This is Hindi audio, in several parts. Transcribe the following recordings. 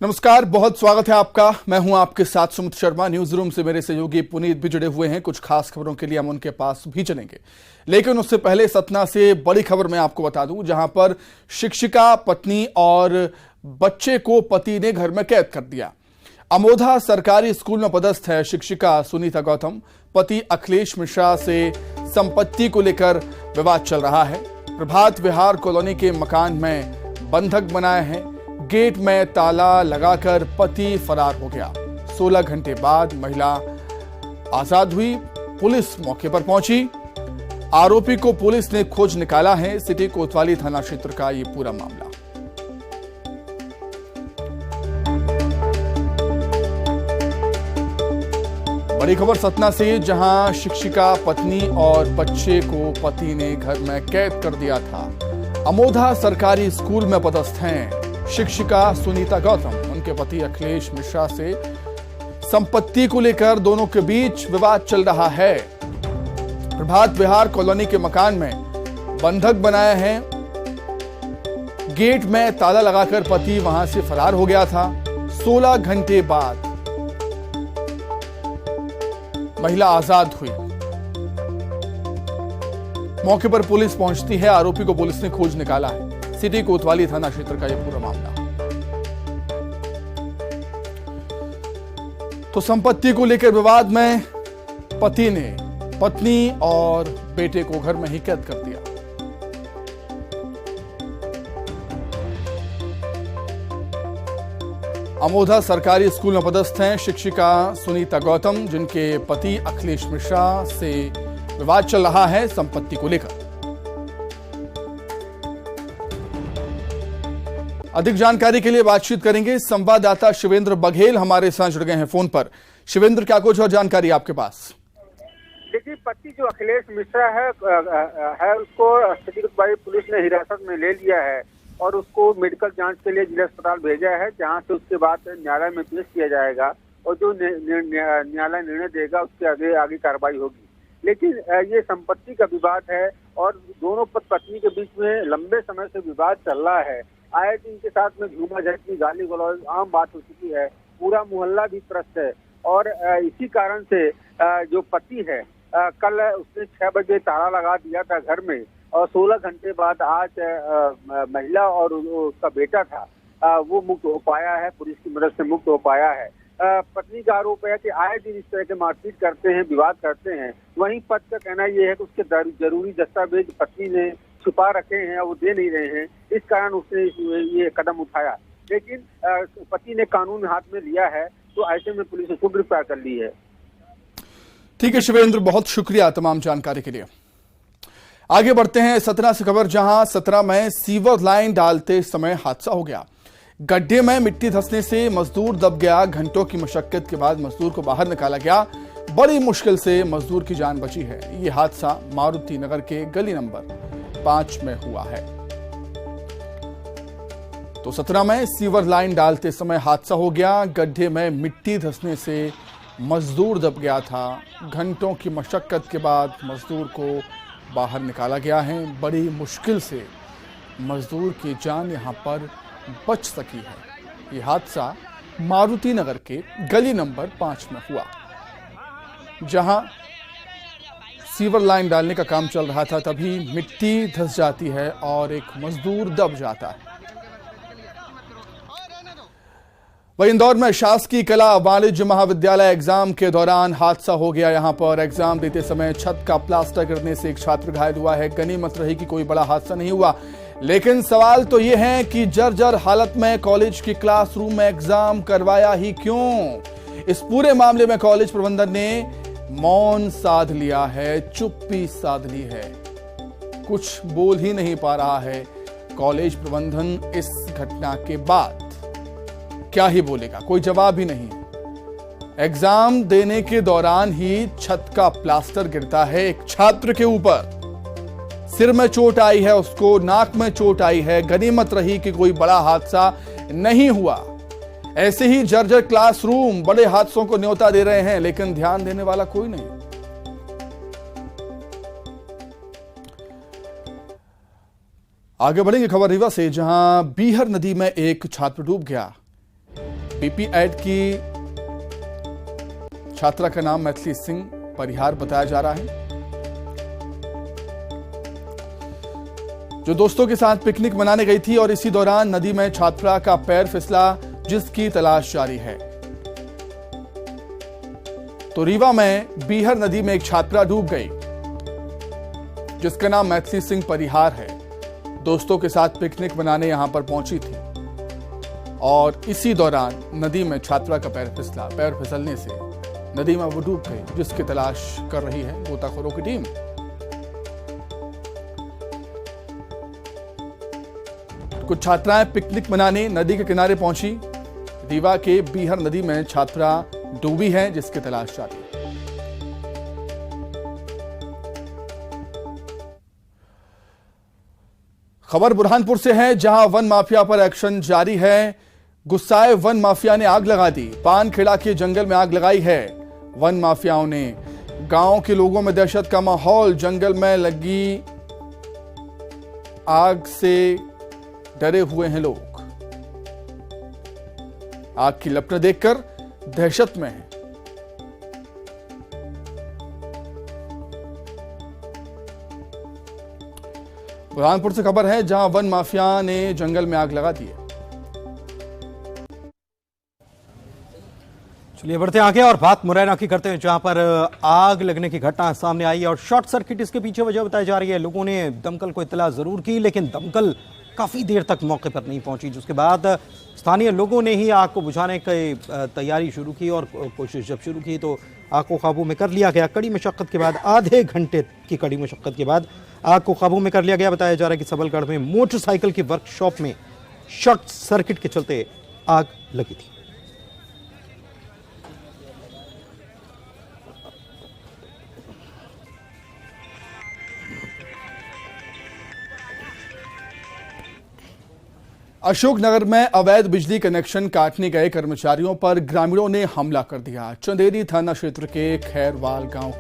नमस्कार, बहुत स्वागत है आपका। मैं हूं आपके साथ सुमित शर्मा। न्यूज रूम से मेरे सहयोगी पुनीत भी जुड़े हुए हैं। कुछ खास खबरों के लिए हम उनके पास भी चलेंगे, लेकिन उससे पहले सतना से बड़ी खबर मैं आपको बता दूं, जहां पर शिक्षिका, पत्नी और बच्चे को पति ने घर में कैद कर दिया। अमोधा सरकारी स्कूल में पदस्थ है शिक्षिका सुनीता गौतम। पति अखिलेश मिश्रा से संपत्ति को लेकर विवाद चल रहा है। प्रभात विहार कॉलोनी के मकान में बंधक बनाए हैं। गेट में ताला लगाकर पति फरार हो गया। 16 घंटे बाद महिला आजाद हुई। पुलिस मौके पर पहुंची। आरोपी को पुलिस ने खोज निकाला है। सिटी कोतवाली थाना क्षेत्र का ये पूरा मामला। बड़ी खबर सतना से, जहां शिक्षिका, पत्नी और बच्चे को पति ने घर में कैद कर दिया था। अमोधा सरकारी स्कूल में पदस्थ हैं शिक्षिका सुनीता गौतम। उनके पति अखिलेश मिश्रा से संपत्ति को लेकर दोनों के बीच विवाद चल रहा है। प्रभात विहार कॉलोनी के मकान में बंधक बनाए हैं। गेट में ताला लगाकर पति वहां से फरार हो गया था। 16 घंटे बाद महिला आजाद हुई। मौके पर पुलिस पहुंचती है। आरोपी को पुलिस ने खोज निकाला है। सिटी कोतवाली थाना क्षेत्र का यह पूरा मामला। तो संपत्ति को लेकर विवाद में पति ने पत्नी और बेटे को घर में ही कैद कर दिया। अमोधा सरकारी स्कूल में पदस्थ हैं शिक्षिका सुनीता गौतम, जिनके पति अखिलेश मिश्रा से विवाद चल रहा है संपत्ति को लेकर। अधिक जानकारी के लिए बातचीत करेंगे। संवाददाता शिवेंद्र बघेल हमारे साथ जुड़ गए हैं फोन पर। शिवेंद्र, क्या कुछ और जानकारी आपके पास? देखिए, पति जो अखिलेश मिश्रा है उसको सिटी कोतवाली पुलिस ने हिरासत में ले लिया है और उसको मेडिकल जांच के लिए जिला अस्पताल भेजा है, जहां से उसके बाद न्यायालय में पेश किया जाएगा और जो न्यायालय निर्णय देगा उसके आगे कार्रवाई होगी। लेकिन ये संपत्ति का विवाद है और दोनों पत्नी के बीच में लंबे समय से विवाद चल रहा है। आए दिन के साथ में झूमाझटकी, गाली गलौज आम बात हो चुकी है। पूरा मोहल्ला भी त्रस्त है और इसी कारण से जो पति है कल उसने 6 बजे ताला लगा दिया था घर में और 16 घंटे बाद आज महिला और उसका बेटा था वो मुक्त हो पाया है। पुलिस की मदद से मुक्त हो पाया है। पत्नी का आरोप है कि आए दिन इस तरह के मारपीट करते हैं, विवाद करते हैं। वहीं पति का कहना यह है कि उसके जरूरी दस्तावेज पत्नी ने छुपा रखे हैं और वो दे नहीं रहे हैं, इस कारण उसने ये कदम उठाया। लेकिन पति ने कानून हाथ में लिया है, तो ऐसे में पुलिस उसको गिरफ्तार कर ली है। ठीक है शिवेंद्र, बहुत शुक्रिया तमाम जानकारी के लिए। आगे बढ़ते हैं सतना से खबर, जहां सतना में सीवर लाइन डालते समय हादसा हो गया। गड्ढे में मिट्टी धंसने से मजदूर दब गया। घंटों की मशक्कत के बाद मजदूर को बाहर निकाला गया। बड़ी मुश्किल से मजदूर की जान बची है। ये हादसा मारुति नगर के गली नंबर 5 में हुआ है। तो सतना में सीवर लाइन डालते समय हादसा हो गया। गड्ढे में मिट्टी धंसने से मजदूर दब गया था। घंटों की मशक्कत के बाद मजदूर को बाहर निकाला गया है। बड़ी मुश्किल से मजदूर की जान यहां पर बच सकी है। यह हादसा मारुति नगर के गली नंबर 5 में हुआ, जहां सीवर लाइन डालने का काम चल रहा था। तभी मिट्टी धंस जाती है और एक मजदूर दब जाता है। वहीं इंदौर में शासकीय कला वाणिज्य महाविद्यालय एग्जाम के दौरान हादसा हो गया। यहां पर एग्जाम देते समय छत का प्लास्टर गिरने से एक छात्र घायल हुआ है। गनीमत रही कि कोई बड़ा हादसा नहीं हुआ, लेकिन सवाल तो यह है कि जर्जर हालत में कॉलेज की क्लासरूम में एग्जाम करवाया ही क्यों? इस पूरे मामले में कॉलेज प्रबंधन ने मौन साध लिया है, चुप्पी साध ली है। कुछ बोल ही नहीं पा रहा है कॉलेज प्रबंधन इस घटना के बाद। क्या ही बोलेगा, कोई जवाब ही नहीं। एग्जाम देने के दौरान ही छत का प्लास्टर गिरता है एक छात्र के ऊपर। सिर में चोट आई है, उसको नाक में चोट आई है। गनीमत रही कि कोई बड़ा हादसा नहीं हुआ। ऐसे ही जर्जर क्लासरूम बड़े हादसों को न्योता दे रहे हैं, लेकिन ध्यान देने वाला कोई नहीं। आगे बढ़ेंगे खबर रीवा से, जहां बीहर नदी में एक छात्र डूब गया। बीपी एड की छात्रा का नाम मैथिली सिंह परिहार बताया जा रहा है, जो दोस्तों के साथ पिकनिक मनाने गई थी और इसी दौरान नदी में छात्रा का पैर फिसला, जिसकी तलाश जारी है। तो रीवा में बीहर नदी में एक छात्रा डूब गई, जिसका नाम मैथिली सिंह परिहार है। दोस्तों के साथ पिकनिक मनाने यहां पर पहुंची थी और इसी दौरान नदी में छात्रा का पैर फिसला। पैर फिसलने से नदी में वो डूब गई, जिसकी तलाश कर रही है गोताखोरों की टीम। कुछ छात्राएं पिकनिक मनाने नदी के किनारे पहुंची। रीवा के बीहर नदी में छात्रा डूबी है, जिसकी तलाश जारी है। खबर बुरहानपुर से है, जहां वन माफिया पर एक्शन जारी है। गुस्साए वन माफिया ने आग लगा दी। पानखेड़ा के जंगल में आग लगाई है वन माफियाओं ने। गांव के लोगों में दहशत का माहौल। जंगल में लगी आग से डरे हुए हैं लोग। आग की लपटें देखकर दहशत में है। बुरहानपुर से खबर है, जहां वन माफिया ने जंगल में आग लगा दी है। चलिए बढ़ते आगे और बात मुरैना की करते हैं, जहां पर आग लगने की घटना सामने आई है और शॉर्ट सर्किट इसके पीछे वजह बताई जा रही है। लोगों ने दमकल को इत्तला जरूर की, लेकिन दमकल काफी देर तक मौके पर नहीं पहुंची, जिसके बाद स्थानीय लोगों ने ही आग को बुझाने की तैयारी शुरू की और कोशिश जब शुरू की तो आग को काबू में कर लिया गया। कड़ी मशक्कत के बाद, आधे घंटे की कड़ी मशक्कत के बाद आग को काबू में कर लिया गया। बताया जा रहा है कि सबलगढ़ में मोटरसाइकिल की वर्कशॉप में शॉर्ट सर्किट के चलते आग लगी थी। अशोकनगर में अवैध बिजली कनेक्शन काटने गए कर्मचारियों पर ग्रामीणों ने हमला कर दिया। चंदेरी थाना क्षेत्र के खैरवाल गांव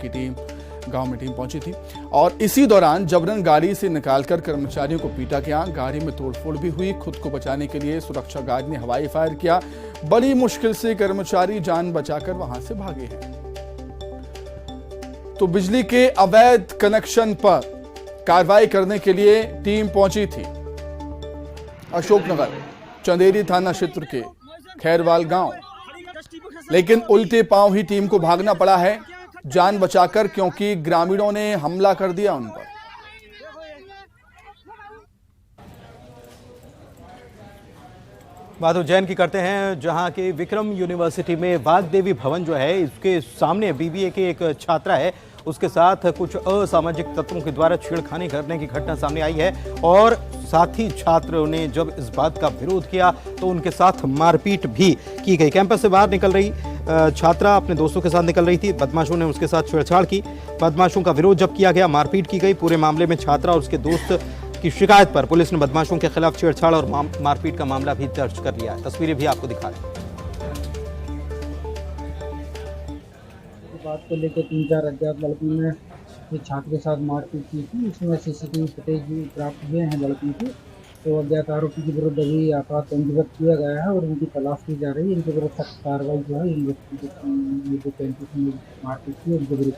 में टीम पहुंची थी और इसी दौरान जबरन गाड़ी से निकालकर कर्मचारियों को पीटा गया। गाड़ी में तोड़फोड़ भी हुई। खुद को बचाने के लिए सुरक्षा गार्ड ने हवाई फायर किया। बड़ी मुश्किल से कर्मचारी जान बचाकर वहां से भागे हैं। तो बिजली के अवैध कनेक्शन पर कार्रवाई करने के लिए टीम पहुंची थी। अशोकनगर चंदेरी थाना क्षेत्र के खैरवाल गांव, लेकिन उल्टे पांव ही टीम को भागना पड़ा है जान बचाकर, क्योंकि ग्रामीणों ने हमला कर दिया उन पर। बात उज्जैन की करते हैं, जहां के विक्रम यूनिवर्सिटी में वाग्देवी भवन जो है, इसके सामने बीबीए के एक छात्रा है, उसके साथ कुछ असामाजिक तत्वों के द्वारा छेड़खानी करने की घटना सामने आई है और साथी छात्रों ने जब इस बात का विरोध किया तो उनके साथ मारपीट भी की गई। कैंपस से बाहर निकल रही छात्रा अपने दोस्तों के साथ निकल रही थी। बदमाशों ने उसके साथ छेड़छाड़ की। बदमाशों का विरोध जब किया गया, मारपीट की गई। पूरे मामले में छात्रा और उसके दोस्त की शिकायत पर पुलिस ने बदमाशों के खिलाफ छेड़छाड़ और मारपीट का मामला भी दर्ज कर लिया है। तस्वीरें भी आपको दिखा रहे हैं। बात को लेकर 3-4 अज्ञात लड़कियों ने एक छात्र के साथ मारपीट की थी। इसमें सीसीटीवी फुटेज भी प्राप्त हुए हैं लड़कियों के। तो अज्ञात आरोपी के विरुद्ध अभी आपात पंजीबद्ध किया गया है और उनकी तलाश की जा रही है। इनके विरुद्ध सख्त कार्रवाई जो है इन जो 35 में मारपीट की उनके विरुद्ध।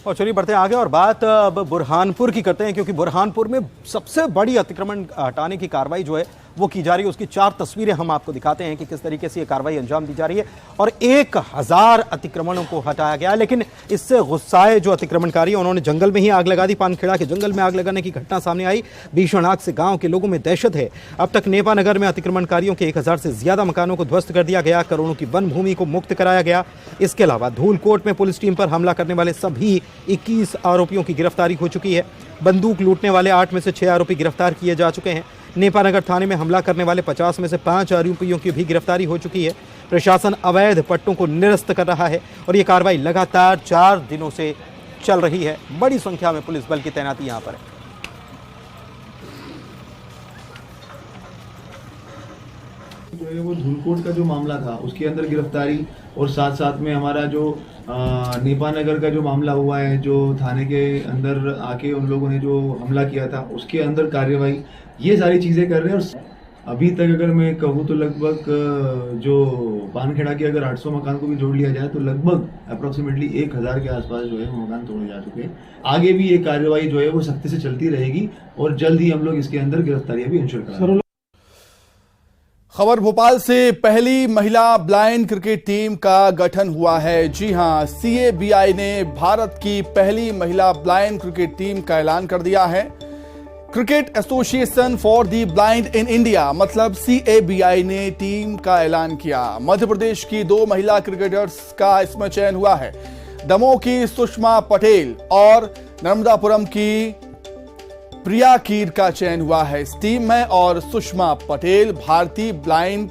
और चलिए बढ़ते हैं आगे और बात अब बुरहानपुर की करते हैं, क्योंकि बुरहानपुर में सबसे बड़ी अतिक्रमण हटाने की कार्रवाई जो है वो की जा रही है। उसकी 4 तस्वीरें हम आपको दिखाते हैं कि किस तरीके से ये कार्रवाई अंजाम दी जा रही है। और 1000 अतिक्रमणों को हटाया गया, लेकिन इससे गुस्साए जो अतिक्रमणकारी उन्होंने जंगल में ही आग लगा दी। पानखेड़ा के जंगल में आग लगाने की घटना सामने आई। भीषण आग से गांव के लोगों में दहशत है। अब तक नेपा नगर में अतिक्रमणकारियों के 1000 से ज्यादा मकानों को ध्वस्त कर दिया गया। करोड़ों की वन भूमि को मुक्त कराया गया। इसके अलावा धूलकोट में पुलिस टीम पर हमला करने वाले सभी 21 आरोपियों की गिरफ्तारी हो चुकी है। बंदूक लूटने वाले 8 में से 6 आरोपी गिरफ्तार किए जा चुके हैं। नेपा नगर थाने में हमला करने वाले 50 में से 5 आरोपियों की भी गिरफ्तारी हो चुकी है। प्रशासन अवैध पट्टों को निरस्त कर रहा है और ये कार्रवाई लगातार 4 दिनों से चल रही है। बड़ी संख्या में पुलिस बल की तैनाती यहां पर है। जो है वो धूलकोट का जो मामला था उसके अंदर गिरफ्तारी और साथ साथ में हमारा जो नेपा नगर का जो मामला हुआ है, जो थाने के अंदर आके उन लोगों ने जो हमला किया था उसके अंदर कार्यवाही, ये सारी चीजें कर रहे हैं। और अभी तक अगर मैं कहूँ तो लगभग जो पानखेड़ा के अगर 800 मकान को भी जोड़ लिया जाए तो लगभग अप्रोक्सीमेटली 1000 के आसपास जो है वो मकान तोड़े जा चुके हैं। आगे भी ये कार्यवाही जो है वो सख्ती से चलती रहेगी और जल्द ही हम लोग इसके अंदर गिरफ्तारियां भी इंश्योर करेंगे। खबर भोपाल से, पहली महिला ब्लाइंड क्रिकेट टीम का गठन हुआ है। जी हां, CABI ने भारत की पहली महिला ब्लाइंड क्रिकेट टीम का ऐलान कर दिया है। Cricket association for the blind in India मतलब CABI ने टीम का ऐलान किया। मध्य प्रदेश की 2 महिला क्रिकेटर्स का इसमें चयन हुआ है। दमोह की सुषमा पटेल और नर्मदापुरम की प्रिया कीर का चयन हुआ है इस टीम में, और सुषमा पटेल भारतीय ब्लाइंड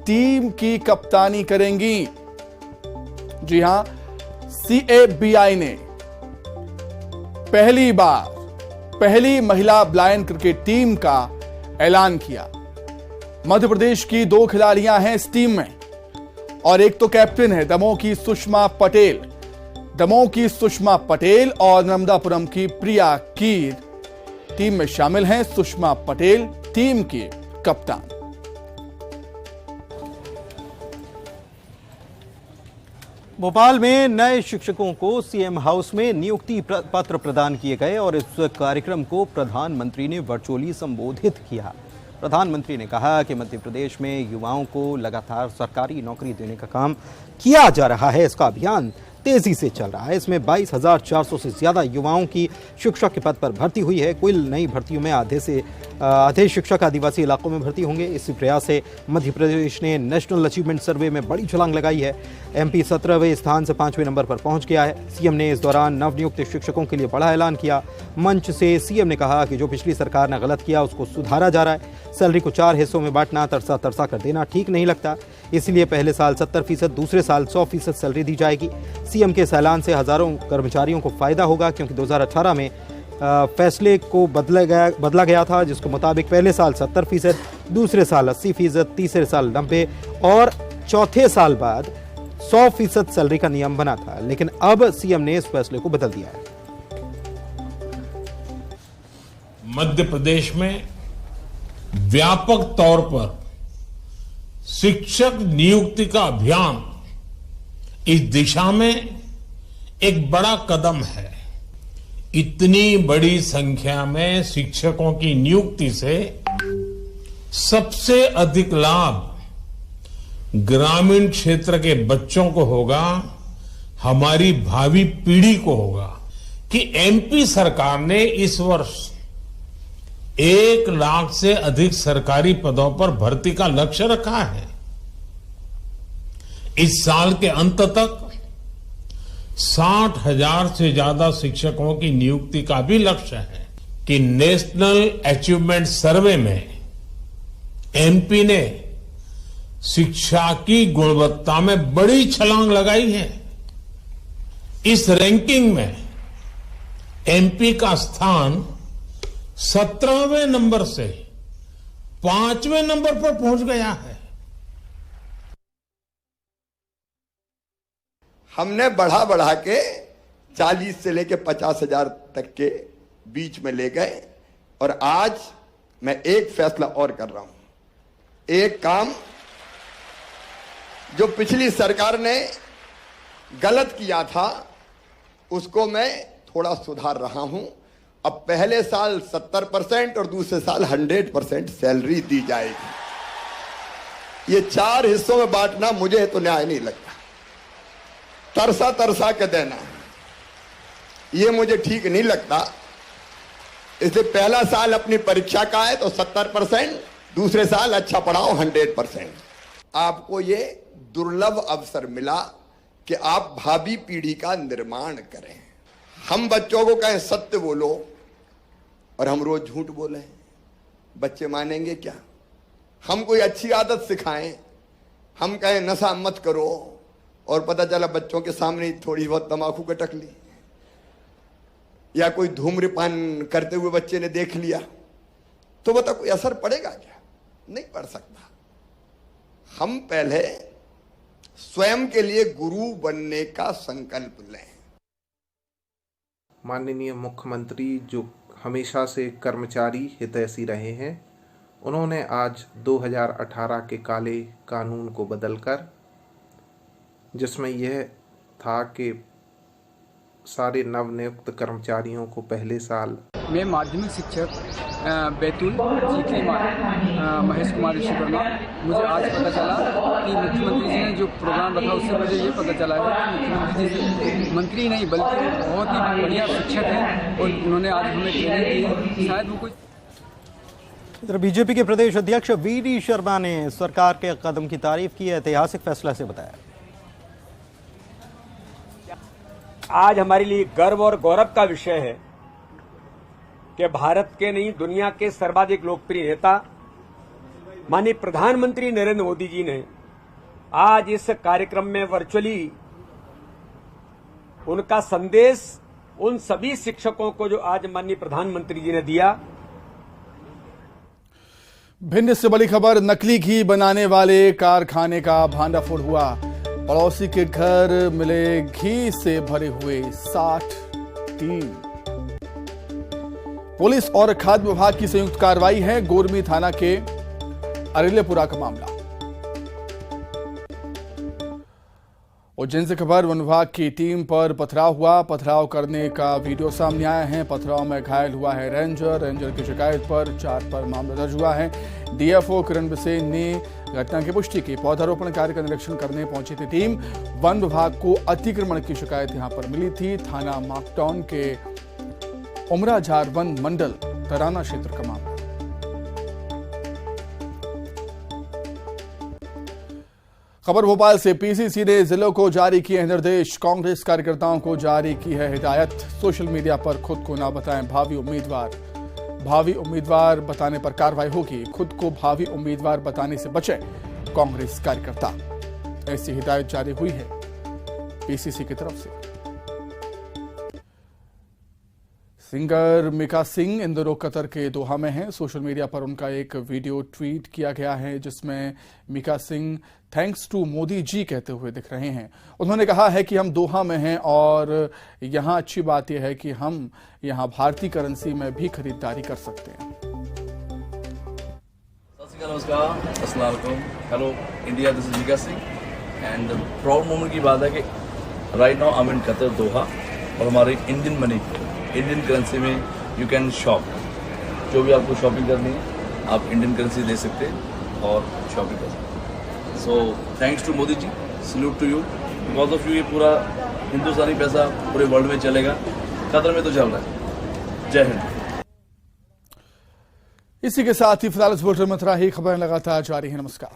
टीम की कप्तानी करेंगी। जी हां, CABI ने पहली बार पहली महिला ब्लाइंड क्रिकेट टीम का ऐलान किया। मध्य प्रदेश की 2 खिलाड़ियां हैं इस टीम में और एक तो कैप्टन है दमोह की सुषमा पटेल। दमोह की सुषमा पटेल और नर्मदापुरम की प्रिया कीर टीम में शामिल हैं। सुषमा पटेल टीम की कप्तान। भोपाल में नए शिक्षकों को CM हाउस में नियुक्ति पत्र प्रदान किए गए और इस कार्यक्रम को प्रधानमंत्री ने वर्चुअली संबोधित किया। प्रधानमंत्री ने कहा कि मध्य प्रदेश में युवाओं को लगातार सरकारी नौकरी देने का काम किया जा रहा है। इसका अभियान तेजी से चल रहा है। इसमें 22,400 से ज्यादा युवाओं की शिक्षक के पद पर भर्ती हुई है। कुल नई भर्तियों में आधे शिक्षक आदिवासी इलाकों में भर्ती होंगे। इसी प्रयास से मध्य प्रदेश ने नेशनल अचीवमेंट सर्वे में बड़ी छलांग लगाई है। MP 17वें स्थान से 5वें नंबर पर पहुंच गया है। CM ने इस दौरान नवनियुक्त शिक्षकों के लिए बड़ा ऐलान किया। मंच से CM ने कहा कि जो पिछली सरकार ने गलत किया उसको सुधारा जा रहा है। सैलरी को 4 हिस्सों में बांटना, तरसा कर देना ठीक नहीं लगता। इसलिए पहले साल 70%, दूसरे साल 100% सैलरी दी जाएगी। CM के इस ऐलान से हजारों कर्मचारियों को फायदा होगा, क्योंकि 2018 में फैसले को बदला गया था, जिसके मुताबिक पहले साल 70%, दूसरे साल 80%, तीसरे साल 90% और चौथे साल बाद 100% सैलरी का नियम बना था। लेकिन अब CM ने इस फैसले को बदल दिया है। मध्य प्रदेश में व्यापक तौर पर शिक्षक नियुक्ति का अभियान इस दिशा में एक बड़ा कदम है। इतनी बड़ी संख्या में शिक्षकों की नियुक्ति से सबसे अधिक लाभ ग्रामीण क्षेत्र के बच्चों को होगा, हमारी भावी पीढ़ी को होगा। कि MP सरकार ने इस वर्ष 1 लाख से अधिक सरकारी पदों पर भर्ती का लक्ष्य रखा है। इस साल के अंत तक 60,000 से ज्यादा शिक्षकों की नियुक्ति का भी लक्ष्य है। कि नेशनल अचीवमेंट सर्वे में MP ने शिक्षा की गुणवत्ता में बड़ी छलांग लगाई है। इस रैंकिंग में MP का स्थान 17वें नंबर से 5वें नंबर पर पहुंच गया है। हमने बढ़ा के 40 से लेके 50,000 तक के बीच में ले गए। और आज मैं एक फैसला और कर रहा हूं। एक काम जो पिछली सरकार ने गलत किया था उसको मैं थोड़ा सुधार रहा हूं। अब पहले साल 70% और दूसरे साल 100% सैलरी दी जाएगी। ये 4 हिस्सों में बांटना मुझे तो न्याय नहीं लगता। तरसा के देना ये मुझे ठीक नहीं लगता। इसलिए पहला साल अपनी परीक्षा का है तो 70%, दूसरे साल अच्छा पढ़ाओ 100%। आपको ये दुर्लभ अवसर मिला कि आप भावी पीढ़ी का निर्माण करें। हम बच्चों को कहें सत्य बोलो और हम रोज झूठ बोले, बच्चे मानेंगे क्या? हम कोई अच्छी आदत सिखाएं, हम कहें नशा मत करो और पता चला बच्चों के सामने थोड़ी बहुत तंबाकू कटक ली, या कोई धूम्रपान करते हुए बच्चे ने देख लिया, तो बता कोई असर पड़ेगा क्या? नहीं पड़ सकता। हम पहले स्वयं के लिए गुरु बनने का संकल्प लें। माननीय मुख्यमंत्री जो हमेशा से कर्मचारी हितैषी रहे हैं उन्होंने आज 2018 के काले कानून को बदलकर, जिसमें यह था कि सारे नवनियुक्त कर्मचारियों को पहले साल। मैं माध्यमिक शिक्षक बैतूल चीखली महेश कुमार ऋषि वर्मा। मुझे आज पता चला कि मुख्यमंत्री जी ने जो प्रोग्राम रखा उससे मुझे ये पता चला है कि मुख्यमंत्री जी मंत्री नहीं बल्कि बहुत ही बढ़िया शिक्षक हैं और उन्होंने आज हमें ट्रेनिंग दी है। शायद वो कुछ। इधर बीजेपी के प्रदेश अध्यक्ष वी.डी. शर्मा ने सरकार के कदम की तारीफ की, ऐतिहासिक फैसला से बताया। आज हमारे लिए गर्व और गौरव का विषय है कि भारत के नहीं दुनिया के सर्वाधिक लोकप्रिय नेता माननीय प्रधानमंत्री नरेंद्र मोदी जी ने आज इस कार्यक्रम में वर्चुअली उनका संदेश उन सभी शिक्षकों को जो आज माननीय प्रधानमंत्री जी ने दिया। भिंड से बड़ी खबर, नकली घी बनाने वाले कारखाने का भांडाफोड़ हुआ। पड़ोसी के घर मिले घी से भरे हुए 60 टीन। पुलिस और खाद्य विभाग की संयुक्त कार्रवाई है। गोरमी थाना के अरेलेपुरा का मामला। उज्जैन से खबर, वन विभाग की टीम पर पथराव हुआ। पथराव करने का वीडियो सामने आया है। पथराव में घायल हुआ है रेंजर की शिकायत पर 4 पर मामला दर्ज हुआ है। डीएफओ किरण बिसेन ने घटना की पुष्टि की। पौधारोपण कार्य का निरीक्षण करने पहुंची थी टीम। वन विभाग को अतिक्रमण की शिकायत यहां पर मिली थी। थाना माकटाउन के उमराझार वन मंडल तराना क्षेत्र का मामला। खबर भोपाल से, पीसीसी ने जिलों को जारी किए हैं निर्देश। कांग्रेस कार्यकर्ताओं को जारी की है हिदायत। सोशल मीडिया पर खुद को ना बताएं भावी उम्मीदवार बताने पर कार्रवाई होगी। खुद को भावी उम्मीदवार बताने से बचें कांग्रेस कार्यकर्ता, ऐसी हिदायत जारी हुई है पीसीसी की तरफ से। सिंगर मीका सिंह इन दिनों कतर के दोहा में हैं। सोशल मीडिया पर उनका एक वीडियो ट्वीट किया गया है जिसमें मीका सिंह थैंक्स टू मोदी जी कहते हुए दिख रहे हैं। उन्होंने कहा है कि हम दोहा में हैं और यहां अच्छी बात यह है कि हम यहां भारतीय करेंसी में भी खरीदारी कर सकते हैं। नमस्कार, अस्सलाम वालेकुम, hello India, this is Mika Singh and proud moment की बात है कि right now I am in Qatar Doha और हमारे इंडियन मनी इंडियन करेंसी में यू कैन शॉप। जो भी आपको शॉपिंग करनी है आप इंडियन करेंसी दे सकते हैं और शॉपिंग कर सकते हैं। So thanks to Modi ji, salute to you, because of you ये पूरा हिंदुस्तानी पैसा पूरे वर्ल्ड में चलेगा। कतर में तो चल रहा है। जय हिंद। इसी के साथ ही फिलहाल इस बुलेटिन में इतना ही। खबरें लगातार जारी है। नमस्कार।